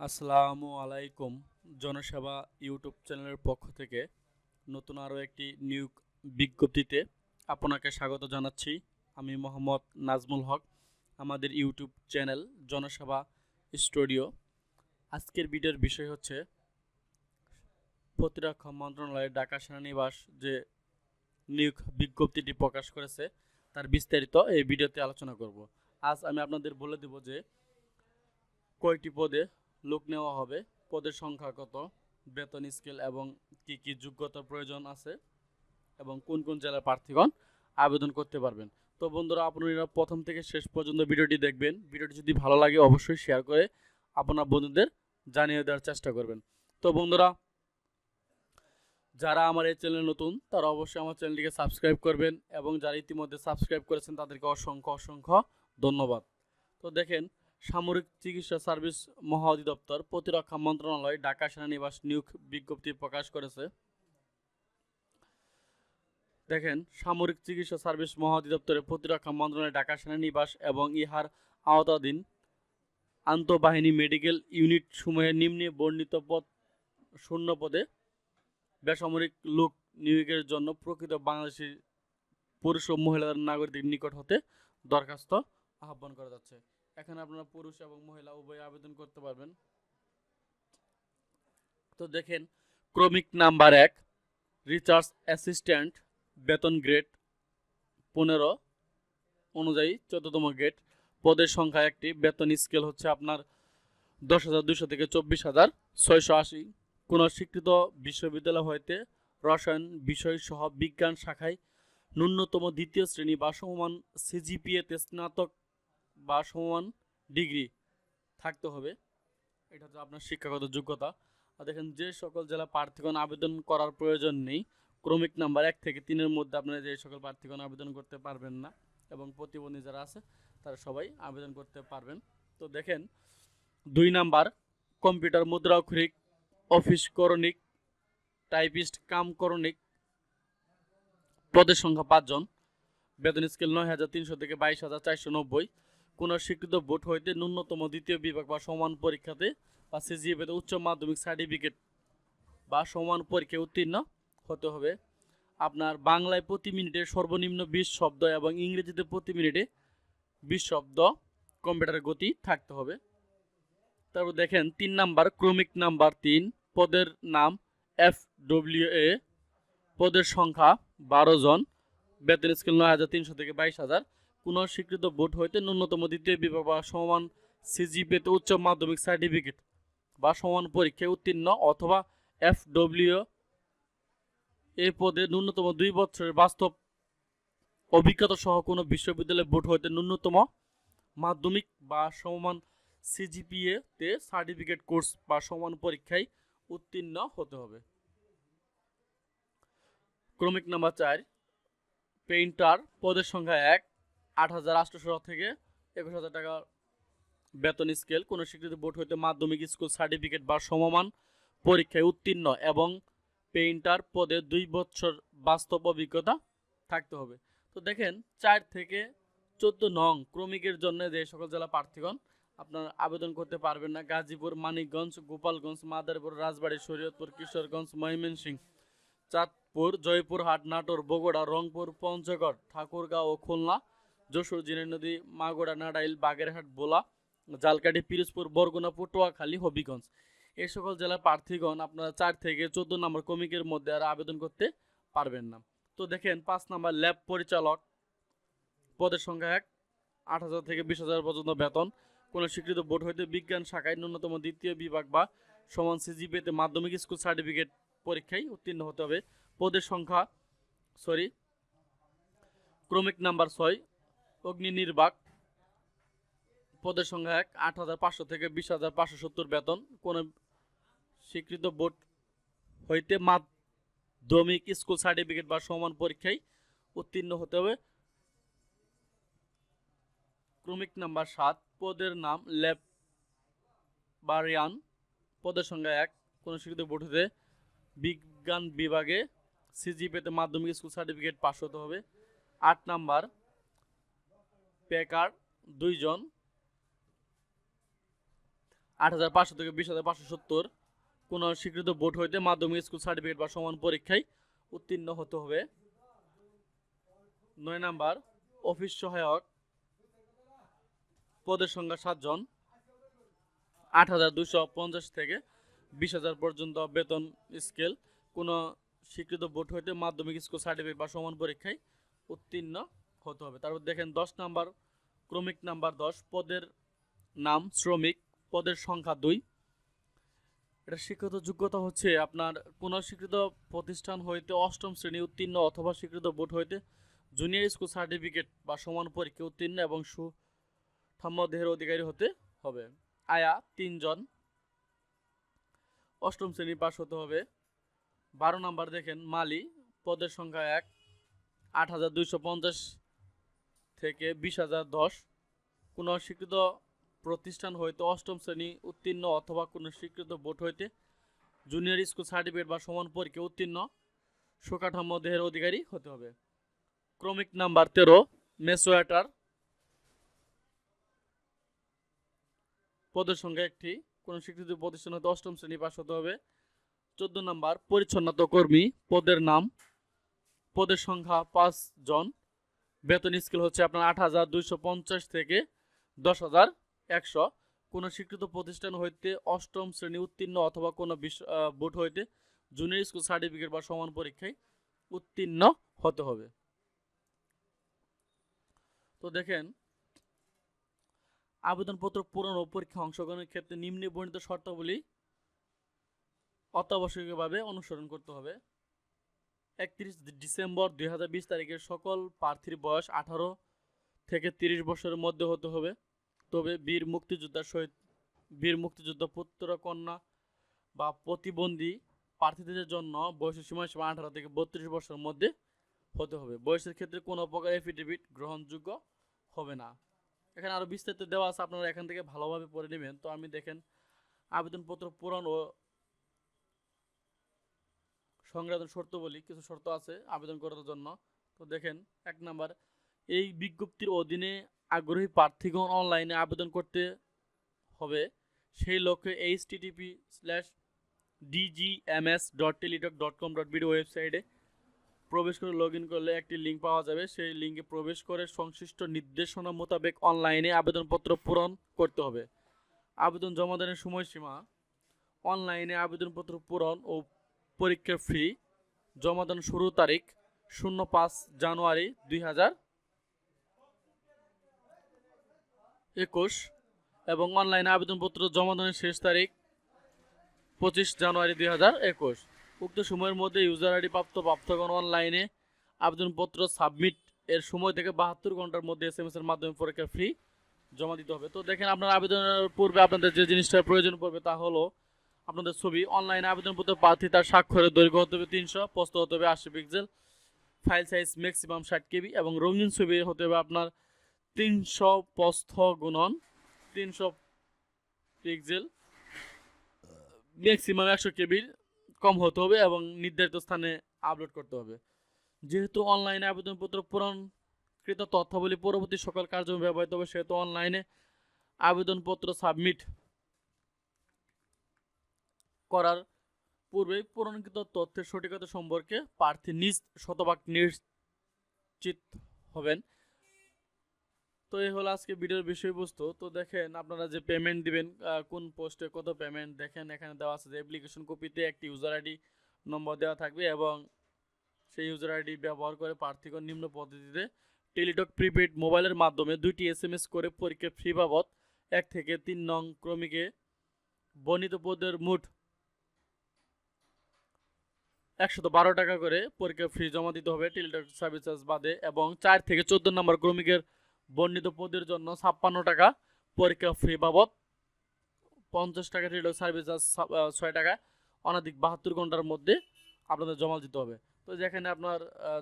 আসসালামু আলাইকুম। জনসেবা ইউটিউব চ্যানেলের পক্ষ থেকে নতুন আরও একটি নিয়োগ বিজ্ঞপ্তিতে আপনাকে স্বাগত জানাচ্ছি। আমি মোহাম্মদ নাজমুল হক, আমাদের ইউটিউব চ্যানেল জনসেবা স্টুডিও। আজকের ভিডিওর বিষয় হচ্ছে প্রতিরক্ষা মন্ত্রণালয়ের ঢাকা সেনানিবাস যে নিয়োগ বিজ্ঞপ্তিটি প্রকাশ করেছে তার বিস্তারিত এই ভিডিওতে আলোচনা করব। আজ আমি আপনাদের বলে দেব যে কয়টি পদে লোক নেওয়া হবে, পদের সংখ্যা কত, বেতন স্কেল এবং কি কি যোগ্যতার প্রয়োজন আছে এবং কোন কোন জেলার প্রার্থীগণ আবেদন করতে পারবেন। তো বন্ধুরা, আপনারা প্রথম থেকে শেষ পর্যন্ত ভিডিওটি দেখবেন। ভিডিওটি যদি ভালো লাগে অবশ্যই শেয়ার করে আপনার বন্ধুদের জানিয়ে দেওয়ার চেষ্টা করবেন। তো বন্ধুরা, যারা আমার এই চ্যানেলে নতুন তারা অবশ্যই আমার চ্যানেলটিকে সাবস্ক্রাইব করবেন এবং যারা ইতিমধ্যে সাবস্ক্রাইব করেছেন তাদেরকে অসংখ্য অসংখ্য ধন্যবাদ। তো দেখেন, সামরিক চিকিৎসা সার্ভিস মহাঅধিদপ্তর প্রতিরক্ষা মন্ত্রণালয় ঢাকা সেনানিবাস নিয়োগ বিজ্ঞপ্তি প্রকাশ করেছে। দেখেন, সামরিক চিকিৎসা সার্ভিস মহাঅধিদপ্তরের প্রতিরক্ষা মন্ত্রণালয় ঢাকা সেনানিবাস এবং ইহার আওতাধীন আন্তঃবাহিনী মেডিকেল ইউনিট সমূহের নিম্নে বর্ণিত পদ শূন্য পদে বেসামরিক লোক নিয়োগের জন্য প্রকৃত বাংলাদেশি পুরুষ ও মহিলা নাগরিকদের নিকট হতে দরখাস্ত আহ্বান করা যাচ্ছে। এখানে আপনারা পুরুষ এবং মহিলা উভয় আবেদন করতে পারবেন। তো দেখেন, ক্রমিক নাম্বার 1 রিসার্চ অ্যাসিস্ট্যান্ট, বেতন গ্রেড 15 অনুযায়ী 14তম গ্রেড, পদের সংখ্যা একটি, বেতন স্কেল হচ্ছে আপনার 10,200 থেকে 24,680। কোন স্বীকৃত বিশ্ববিদ্যালয় হইতে রসায়ন বিষয় সহ বিজ্ঞান শাখায় ন্যূনতম দ্বিতীয় শ্রেণী বা সমমান সিজিপিএতে স্নাতক বা সমমান ডিগ্রি থাকতে হবে। এটা হচ্ছে আপনার শিক্ষাগত যোগ্যতা। আর দেখেন, যে সকল জেলা প্রার্থীগণ আবেদন করার প্রয়োজন নেই, ক্রমিক নাম্বার 1 থেকে 3-এর মধ্যে আপনারা যে সকল প্রার্থীগণ আবেদন করতে পারবেন না এবং প্রতিবন্ধী যারা আছে তারা সবাই আবেদন করতে পারবেন। তো দেখেন, 2 নাম্বার কম্পিউটার মুদ্রা অক্ষরিক অফিস করণিক টাইপিস্ট কাম করণিক, পদের সংখ্যা 5 জন, বেতন স্কেল 9,300 থেকে 22,490। কোন স্বীকৃত বোর্ড হইতে ন্যূনতম দ্বিতীয় বিভাগ বা সমান পরীক্ষাতে বা সিজিপিএতে উচ্চ মাধ্যমিক সার্টিফিকেট বা সমান পরীক্ষায় উত্তীর্ণ হতে হবে। আপনার বাংলায় প্রতি মিনিটে সর্বনিম্ন 20 শব্দ এবং ইংরেজিতে প্রতি মিনিটে 20 শব্দ কম্পিউটারের গতি থাকতে হবে। তারপর দেখেন, 3 নাম্বার ক্রমিক নাম্বার 3 পদের নাম FWA, পদের সংখ্যা 12 জন, বেতন স্কেল 9,300 থেকে 22,000। কোন স্বীকৃত বোর্ড হইতে ন্যূনতম দ্বিতীয় বিভাগ বা সমান সিজিপিএতে উচ্চ মাধ্যমিক সার্টিফিকেট বা সমান পরীক্ষায় উত্তীর্ণ অথবা FWA এই পদে ন্যূনতম 2 বছরের বাস্তব অভিজ্ঞতা সহ কোনো বিশ্ববিদ্যালয় বোর্ড হইতে ন্যূনতম মাধ্যমিক বা সমান সিজিপিএতে সার্টিফিকেট কোর্স বা সমান পরীক্ষায় উত্তীর্ণ হতে হবে। ক্রমিক নাম্বার 4 পেইন্টার, পদের সংখ্যা 1, 8,800 থেকে 21,000 টাকা বেতন স্কেল। কোনো স্বীকৃত বোর্ড হইতে মাধ্যমিক স্কুল সার্টিফিকেট বা সমমান পরীক্ষায় উত্তীর্ণ এবং পেইন্টার পদে 2 বছর বাস্তব অভিজ্ঞতা থাকতে হবে। তো দেখেন, 4 থেকে 14 নং ক্রমিকের জন্য যে সকল জেলা প্রার্থীগণ আপনার আবেদন করতে পারবেন না: গাজীপুর, মানিকগঞ্জ, গোপালগঞ্জ, মাদারীপুর, রাজবাড়ী, শরীয়তপুর, কিশোরগঞ্জ, ময়মনসিংহ, চাঁদপুর, জয়পুরহাট, নাটোর, বগুড়া, রংপুর, পঞ্চগড়, ঠাকুরগাঁও ও খুলনা, যশোর, ঝিনাইদহ, মাগুরা, নাড়াইল, বাগেরহাট, ভোলা, জালকাঠি, পিরোজপুর, বরগুনা, পটুয়াখালী, হবিগঞ্জ। এই সকল জেলার প্রার্থীগণ আপনারা 4 থেকে 14 নম্বর ক্রমিকের মধ্যে আর আবেদন করতে পারবেন না। তো দেখেন, 5 নম্বর ল্যাব পরিচালক, পদের সংখ্যা 1, 8,000 থেকে 20,000 পর্যন্ত বেতন। কোন স্বীকৃত বোর্ড হইতে বিজ্ঞান শাখায় ন্যূনতম দ্বিতীয় বিভাগ বা সমান সিজিপিএতে মাধ্যমিক স্কুল সার্টিফিকেট পরীক্ষায় উত্তীর্ণ হতে হবে। পদের সংখ্যা ক্রমিক নাম্বার 6 অগ্নি নির্বাক, পদের সংখ্যা 1, 8,500 থেকে 20,570 বেতন। কোন স্বীকৃত বোর্ড হইতে মাধ্যমিক স্কুল সার্টিফিকেট বা সমান পরীক্ষায় উত্তীর্ণ হতে হবে। ক্রমিক নাম্বার 7 পদের নাম ল্যাবরেরিয়ান, পদের সংখ্যা 1, কোন স্বীকৃত বোর্ড হতে বিজ্ঞান বিভাগে সিজিপিএতে মাধ্যমিক স্কুল সার্টিফিকেট পাস হতে হবে। 8 নাম্বার পেকার 2 জন, 8,500 থেকে 20,570 কোনো স্বীকৃত বোর্ড হইতে মাধ্যমিক স্কুল সার্টিফিকেট বা সমান পরীক্ষায় উত্তীর্ণ হতে হবে। 9 নাম্বার অফিস সহায়ক পদের সংখ্যা 7 জন, 8,250 থেকে 20,000 পর্যন্ত বেতন স্কেল, কোনো স্বীকৃত বোর্ড হইতে মাধ্যমিক স্কুল সার্টিফিকেট বা সমান পরীক্ষায় উত্তীর্ণ হতে হবে। তারপর দেখেন 10 নাম্বার ক্রমিক নাম্বার 10 পদের নাম শ্রমিক, পদের সংখ্যা 2। এটা শিক্ষিত যোগ্যতা হচ্ছে আপনার কোন স্বীকৃত প্রতিষ্ঠান হইতে অষ্টম শ্রেণী উত্তীর্ণ অথবা স্বীকৃত বোর্ড হইতে জুনিয়র স্কুল সার্টিফিকেট বা সমান পরীক্ষা উত্তীর্ণ এবং সুঠাম্য দেহের অধিকারী হতে হবে। আয়া 3 জন, অষ্টম শ্রেণী পাস হতে হবে। 12 নাম্বার দেখেন মালি, পদের সংখ্যা 1, 8,250 থেকে 20,010 কোনো স্বীকৃত প্রতিষ্ঠান হইতে অষ্টম শ্রেণী উত্তীর্ণ অথবা কোনো স্বীকৃত বোর্ড হইতে জুনিয়র স্কুল সার্টিফিকেট বা সমান পরীক্ষা উত্তীর্ণ সুকাঠাম্য দেহের অধিকারী হতে হবে। ক্রমিক নাম্বার 13 মেসোয়াটার, পদের সংখ্যা 1টি, কোনো স্বীকৃত প্রতিষ্ঠান হইতে অষ্টম শ্রেণী পাস হতে হবে। 14 নাম্বার পরিচ্ছন্নতা কর্মী, পদের নাম, পদের সংখ্যা 5 জন, বেতন স্কেল হচ্ছে আপনার 8,250 থেকে 10,100 কোনো স্বীকৃত প্রতিষ্ঠান হইতে অষ্টম শ্রেণী উত্তীর্ণ অথবা কোনো বোর্ড হইতে জুনিয়র স্কুল সার্টিফিকেট বা সমান পরীক্ষায় উত্তীর্ণ হতে হবে। তো দেখেন আবেদনপত্র পূরণ ও পরীক্ষা অংশগ্রহণের ক্ষেত্রে নিম্নে বর্ণিত শর্তাবলী অত্যাবশ্যকীয়ভাবে অনুসরণ করতে হবে। 31 ডিসেম্বর 2020 তারিখে সকল প্রার্থীর বয়স 18 থেকে 30 বছরের মধ্যে হতে হবে। তবে বীর মুক্তিযোদ্ধা পুত্র কন্যা বা প্রতিবন্ধী প্রার্থীদের জন্য বয়সের সময়সীমা 18 থেকে 32 বছরের মধ্যে হতে হবে। বয়সের ক্ষেত্রে কোনো প্রকার এফিডেভিট গ্রহণযোগ্য হবে না। এখানে আরও বিস্তারিত দেওয়া আছে, আপনারা এখান থেকে ভালোভাবে পড়ে নেবেন। তো আমি দেখেন আবেদনপত্র পূরণ ও সংক্রান্ত শর্তাবলী কিছু শর্ত আছে আবেদন করার জন্য। তো দেখেন 1 নাম্বার এই বিজ্ঞপ্তির অধীনে আগ্রহী প্রার্থীগণ অনলাইনে আবেদন করতে হবে। সেই লক্ষ্যে http://dgms.teletalk.com.bd ওয়েবসাইটে প্রবেশ করে লগ ইন করলে একটি লিঙ্ক পাওয়া যাবে। সেই লিঙ্কে প্রবেশ করে সংশ্লিষ্ট নির্দেশনা মোতাবেক অনলাইনে আবেদনপত্র পূরণ করতে হবে। আবেদন জমাদানের সময়সীমা অনলাইনে আবেদনপত্র পূরণ ও পরীক্ষার ফি জমাদান শুরু তারিখ 05 জানুয়ারি 2021 এবং অনলাইনে আবেদনপত্র জমাদানের শেষ তারিখ 25 জানুয়ারি 2021। উক্ত সময়ের মধ্যে ইউজার আইডি প্রাপ্ত প্রার্থীগণ অনলাইনে আবেদনপত্র সাবমিট এর সময় থেকে 72 ঘন্টার মধ্যে SMS এর মাধ্যমে পরীক্ষার ফি জমা দিতে হবে। তো দেখেন আপনার আবেদনের পূর্বে আপনাদের যে জিনিসটার প্রয়োজন পড়বে তা হলো আপনাদের ছবি। অনলাইনে আবেদনপত্র প্রার্থী তার স্বাক্ষরের দৈর্ঘ্য হতে হবে 300, প্রস্থ হতে হবে 80 pixel, file size maximum 60 KB এবং রঙিন ছবি হতে হবে আপনার 300 প্রস্থ গুণন 300 পিক্সেল, ম্যাক্সিমাম 100 KB কম হতে হবে এবং নির্ধারিত স্থানে আপলোড করতে হবে। যেহেতু অনলাইনে আবেদনপত্র পূরণকৃত তথ্যাবলী পরবর্তী সকল কার্যক্রমে ব্যবহৃত হবে, সেহেতু অনলাইনে আবেদনপত্র সাবমিট করার পূর্বে পূরণকৃত তথ্যের সঠিকতা সম্পর্কে প্রার্থী নিজ শতভাগ নিশ্চিত হবেন। তো এই হলো আজকে ভিডিওর বিষয়বস্তু। তো দেখেন আপনারা যে পেমেন্ট দিবেন কোন পোস্টে কত পেমেন্ট, দেখেন এখানে দেওয়া আছে যে অ্যাপ্লিকেশন কপিতে একটি ইউজার আইডি নম্বর দেওয়া থাকবে এবং সেই ইউজার আইডি ব্যবহার করে প্রার্থীগণ নিম্ন পদ্ধতিতে টেলিটক প্রিপেড মোবাইলের মাধ্যমে 2টি SMS করে পরীক্ষার ফি বাবদ 1 থেকে 3 নং ক্রমিকে বর্ণিত পদের মোট 112 টাকা করে পরীক্ষার ফি জমা দিতে হবে টেলিটক সার্ভিস চার্জ বাদে এবং 4 থেকে 14 নম্বর ক্রমিকের বর্ণিত পদের জন্য 56 টাকা পরীক্ষা ফি বাবদ 50 টাকা টেলিটক সার্ভিস চার্জ 6 টাকা অনধিক 72 ঘন্টার মধ্যে আপনাদের জমা দিতে হবে। তো যেখানে আপনার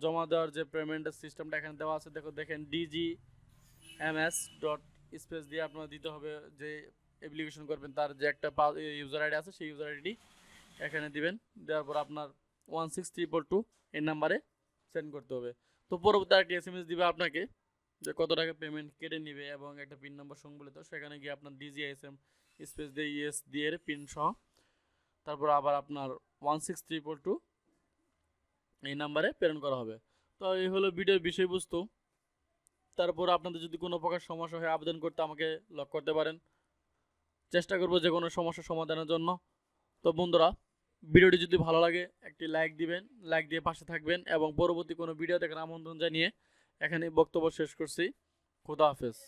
জমা দেওয়ার যে পেমেন্টের সিস্টেমটা এখানে দেওয়া আছে, দেখেন dgms.space দিয়ে আপনার দিতে হবে। যে অ্যাপ্লিকেশন করবেন তার যে একটা ইউজার আইডি আছে সেই ইউজার আইডি এখানে দিবেন, দেওয়ার পর আপনার 16322 এই নাম্বারে সেন্ড করতে হবে। তো পরবর্তী একটা SMS দিবে আপনাকে যে কত টাকা পেমেন্ট কেটে নেবে এবং একটা পিন নাম্বার সংবলিত, সেখানে গিয়ে আপনার DGISM স্পেস দিয়ে ইয়েস দিয়ে পিন সহ, তারপর আবার আপনার 16322 এই নাম্বারে প্রেরণ করা হবে। তো এই হলো ভিডিওর বিষয়বস্তু। তারপর আপনাদের যদি কোনো প্রকার সমস্যা হয় আবেদন করতে আমাকে লক করতে পারেন, চেষ্টা করব যে কোনো সমস্যার সমাধানের জন্য। তো বন্ধুরা, ভিডিওটি যদি ভালো লাগে একটি লাইক দিবেন, লাইক দিয়ে পাশে থাকবেন এবং পরবর্তী কোনো ভিডিও দেখার আমন্ত্রণ জানিয়ে এখানে বক্তব্য শেষ করছি। খোদা হাফেজ।